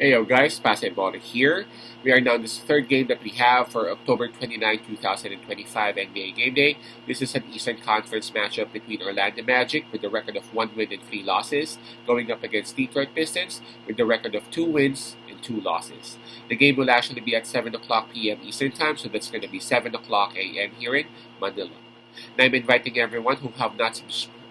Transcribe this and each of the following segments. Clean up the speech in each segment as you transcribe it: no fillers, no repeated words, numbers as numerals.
Hey yo guys, Basketball here. We are now in this third game that we have for October 29, 2025 NBA Game Day. This is an Eastern Conference matchup between Orlando Magic with a record of 1 win and 3 losses, going up against Detroit Pistons with the record of 2 wins and 2 losses. The game will actually be at 7 o'clock p.m. Eastern Time, so that's going to be 7 o'clock a.m. here in Manila. And I'm inviting everyone who have not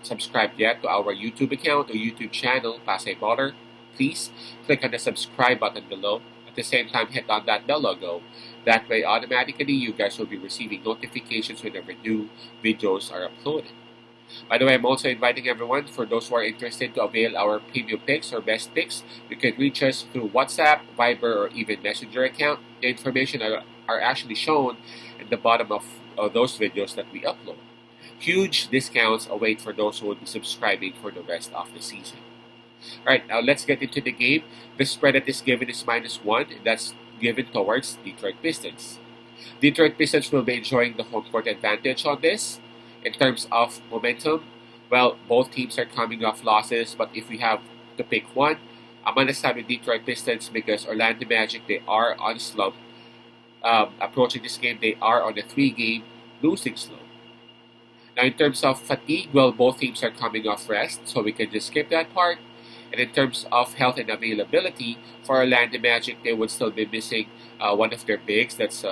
subscribed yet to our YouTube account or YouTube channel, Basketballer. Please click on the subscribe button below. At the same time, hit on that bell logo. That way, automatically, you guys will be receiving notifications whenever new videos are uploaded. By the way, I'm also inviting everyone, for those who are interested, to avail our premium picks or best picks. You can reach us through WhatsApp, Viber, or even Messenger account. The information are actually shown at the bottom of those videos that we upload. Huge discounts await for those who will be subscribing for the rest of the season. Alright, now let's get into the game. The spread that is given is -1, and that's given towards Detroit Pistons. Detroit Pistons will be enjoying the home court advantage on this. In terms of momentum, well, both teams are coming off losses, but if we have to pick one, I'm going to side with Detroit Pistons because Orlando Magic, they are on slump. Approaching this game, they are on a 3-game losing slump. Now, in terms of fatigue, well, both teams are coming off rest, so we can just skip that part. And in terms of health and availability, for Orlando Magic, they would still be missing one of their bigs, that's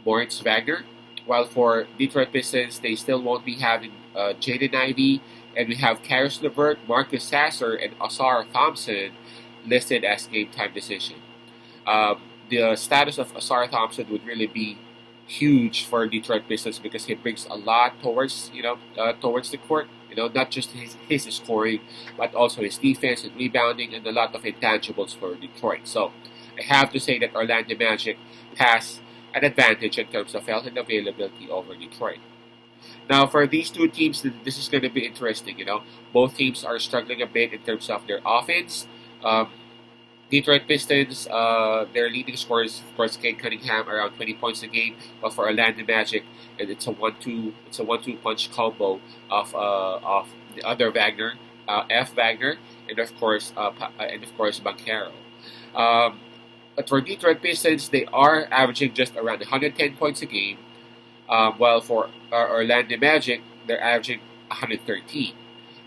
Moritz Wagner. While for Detroit Pistons, they still won't be having Jaden Ivey, and we have Karis LeVert, Marcus Sasser, and Ausar Thompson listed as game time decision. The status of Ausar Thompson would really be huge for Detroit Pistons because he brings a lot towards towards the court. Not just his scoring, but also his defense and rebounding, and a lot of intangibles for Detroit. So I have to say that Orlando Magic has an advantage in terms of health and availability over Detroit. Now, for these two teams, this is going to be interesting. Both teams are struggling a bit in terms of their offense. Detroit Pistons, their leading scorers, of course, Cade Cunningham, around 20 points a game. But for Orlando Magic, and it's a one-two punch combo of the other Wagner, F Wagner, and of course Banchero. But for Detroit Pistons, they are averaging just around 110 points a game, while for Orlando Magic, they're averaging 113.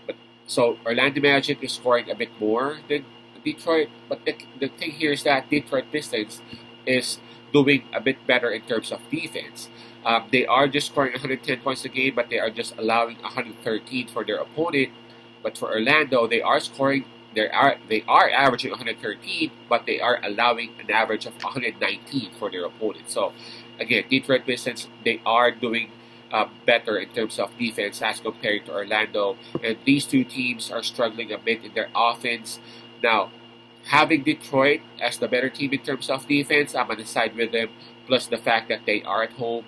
But so Orlando Magic is scoring a bit more than Detroit, but the thing here is that Detroit Pistons is doing a bit better in terms of defense. They are just scoring 110 points a game, but they are just allowing 113 for their opponent. But for Orlando, they are averaging 113, but they are allowing an average of 119 for their opponent. So again, Detroit Pistons, they are doing better in terms of defense as compared to Orlando, and these two teams are struggling a bit in their offense. Now, having Detroit as the better team in terms of defense, I'm on the side with them. Plus the fact that they are at home.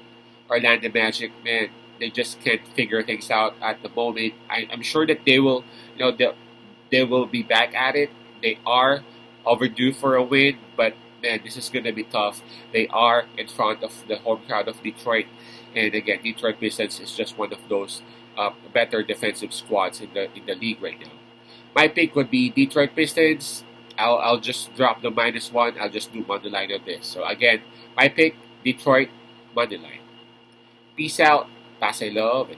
Orlando Magic, man, they just can't figure things out at the moment. I'm sure that they will, they will be back at it. They are overdue for a win, but man, this is going to be tough. They are in front of the home crowd of Detroit, and again, Detroit Pistons is just one of those better defensive squads in the league right now. My pick would be Detroit Pistons. I'll just drop the -1. I'll just do money line of this. So again, my pick, Detroit money line. Peace out. Pasay love.